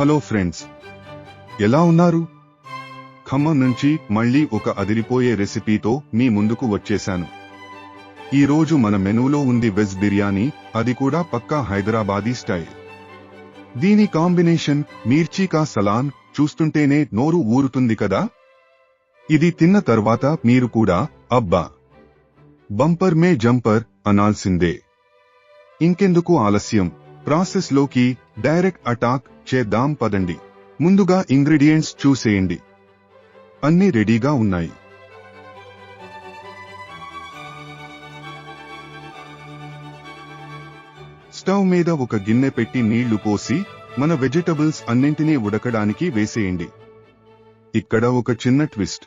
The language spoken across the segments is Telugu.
హలో ఫ్రెండ్స్, ఎలా ఉన్నారు? ఖమ్మం నుంచి మళ్ళీ ఒక అదిరిపోయే రెసిపీతో మీ ముందుకు వచ్చేశాను. ఈ రోజు మన మెనూలో ఉంది వెజ్ బిర్యానీ, అది కూడా పక్కా హైదరాబాదీ స్టైల్. దీని కాంబినేషన్ మిర్చి కా సలాన్ చూస్తుంటేనే నోరు ఊరుతుంది కదా. ఇది తిన్న తర్వాత మీరు కూడా అబ్బా బంపర్ మే జంపర్ అనాల్సిందే. ఇంకెందుకు ఆలస్యం, ప్రాసెస్ లోకి డైరెక్ట్ అటాక్ చేద్దాం పదండి. ముందుగా ఇంగ్రీడియంట్స్ చూసేయండి. అన్ని రెడీగా ఉన్నాయి. స్టవ్ మీద ఒక గిన్నె పెట్టి నీళ్లు పోసి మన వెజిటబుల్స్ అన్నింటినీ ఉడకడానికి వేసేయండి. ఇక్కడ ఒక చిన్న ట్విస్ట్.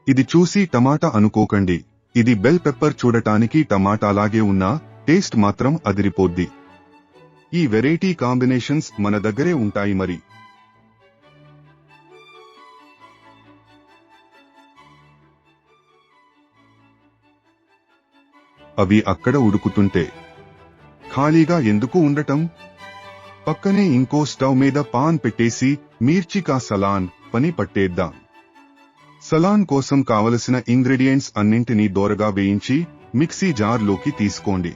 ఇది చూసి టమాటా అనుకోకండి, ఇది బెల్ పెప్పర్. చూడటానికి టమాటాలాగే ఉన్నా టేస్ట్ మాత్రం అదిరిపోద్ది. ఈ వెరైటీ కాంబినేషన్స్ మన దగ్గరే ఉంటాయి మరి. అవి అక్కడ ఉడుకుతుంటే ఖాళీగా ఎందుకు ఉండటం? పక్కనే ఇంకో స్టవ్ మీద పాన్ పెట్టేసి మిర్చి కా సలాన్ పని పట్టేద్దాం. సలాన్ కోసం కావలసిన ఇంగ్రీడియంట్స్ అన్నింటినీ దోరగా వేయించి మిక్సీ జార్లోకి తీసుకోండి.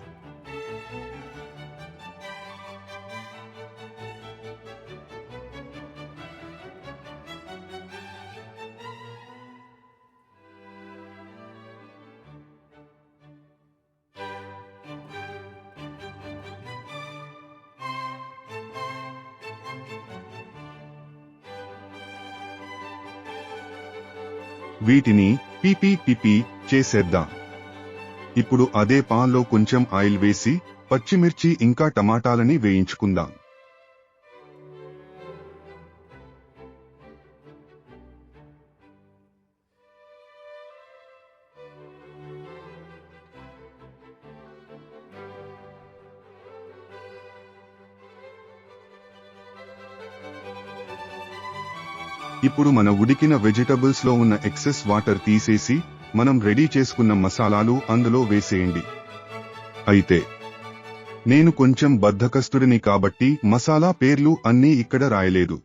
వీటిని పిపి చేసేద్దాం. ఇప్పుడు అదే పాన్లో కొంచెం ఆయిల్ వేసి పచ్చిమిర్చి ఇంకా టమాటాలని వేయించుకుందాం. ఇప్పుడు మన ఉడికిన వెజిటబుల్స్ లో ఉన్న ఎక్సెస్ వాటర్ తీసేసి మనం రెడీ చేసుకున్న మసాలాలు అందులో వేసేయండి. అయితే నేను కొంచెం బద్ధకస్తుడిని కాబట్టి మసాలా పేర్లు అన్నీ ఇక్కడ రాయలేదు.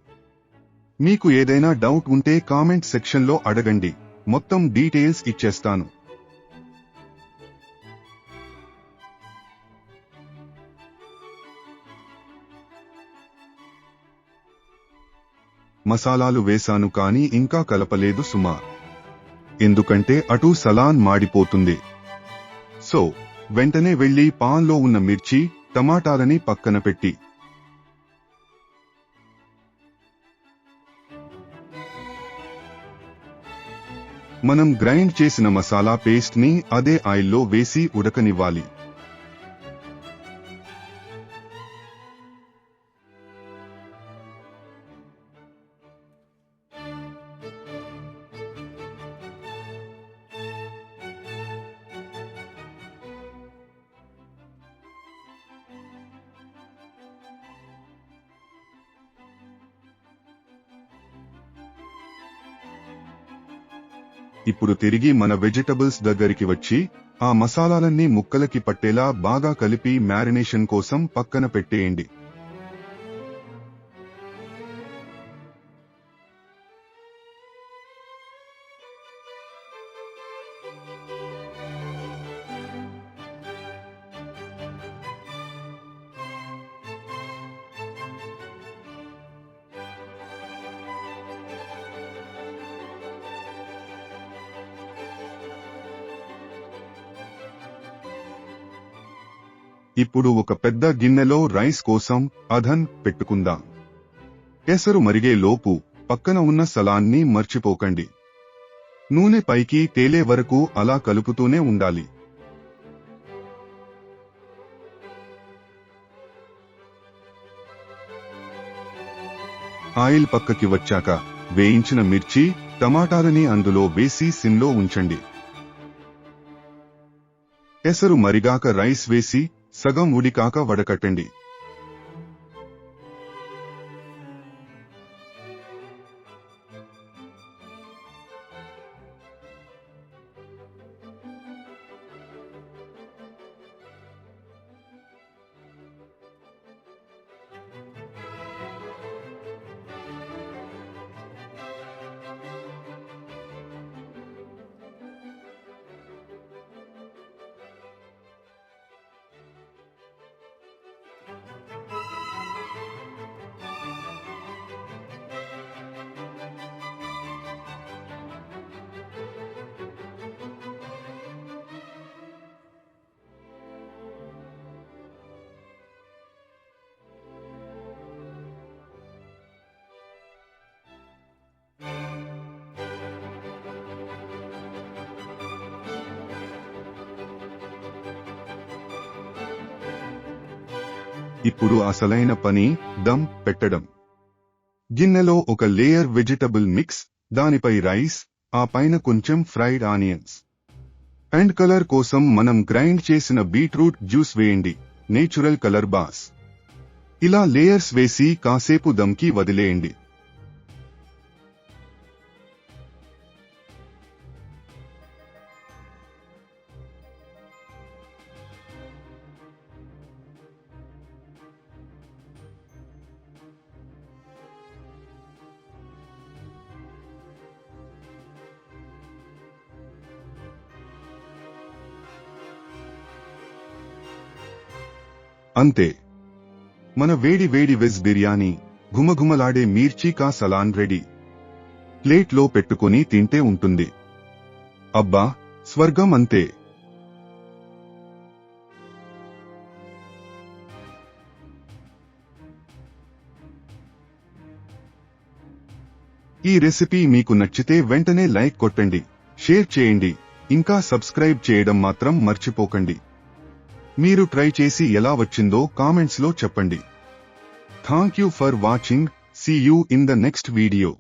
మీకు ఏదైనా డౌట్ ఉంటే కామెంట్ సెక్షన్లో అడగండి, మొత్తం డీటెయిల్స్ ఇచ్చేస్తాను. మసాలాలు వేశాను కానీ ఇంకా కలపలేదు సుమా, ఎందుకంటే అటు సలాన్ మాడిపోతుంది. సో వెంటనే వెళ్లి పాన్లో ఉన్న మిర్చి టమాటాలని పక్కన పెట్టి మనం గ్రైండ్ చేసిన మసాలా పేస్ట్ ని అదే ఆయిల్లో వేసి ఉడకనివ్వాలి. ఇప్పుడు తిరిగి మన వెజిటబుల్స్ దగ్గరికి వచ్చి ఆ మసాలాలన్నీ ముక్కలకి పట్టేలా బాగా కలిపి మ్యారినేషన్ కోసం పక్కన పెట్టేయండి. ఇప్పుడు ఒక పెద్ద గిన్నెలో రైస్ కోసం అధన్ పెట్టుకుందాం. ఎసరు మరిగే లోపు పక్కన ఉన్న సలాన్ని మర్చిపోకండి. నూనె పైకి తేలే వరకు అలా కలుపుతూనే ఉండాలి. ఆయిల్ పక్కకి వచ్చాక వేయించిన మిర్చి టమాటాలని అందులో వేసి సిమ్లో ఉంచండి. ఎసరు మరిగాక రైస్ వేసి సగం ఉడికాక వడకట్టండి. ఇప్పుడు అసలైన పని దమ్ పెట్టడం. గిన్నెలో ఒక లేయర్ వెజిటబుల్ మిక్స్, దానిపై రైస్, ఆ పైన కొంచెం ఫ్రైడ్ ఆనియన్స్ అండ్ కలర్ కోసం మనం గ్రైండ్ చేసిన బీట్రూట్ జ్యూస్ వేయండి. Natural colour boss. ఇలా లేయర్స్ వేసి కాసేపు దమ్కి వదిలేయండి. అంతే, మన వేడి వేడి వెజ్ బిర్యానీ, ఘుమఘుమలాడే మిర్చి కా సలాన్ రెడీ. ప్లేట్లో పెట్టుకుని తింటే ఉంటుంది. అబ్బా, స్వర్గం అంతే. ఈ రెసిపీ మీకు నచ్చితే వెంటనే లైక్ కొట్టండి, షేర్ చేయండి, ఇంకా సబ్స్క్రైబ్ చేయడం మాత్రం మర్చిపోకండి. మీరు ట్రై చేసి ఎలా వచ్చిందో కామెంట్స్ లో చెప్పండి. Thank you for watching. See you in the next video.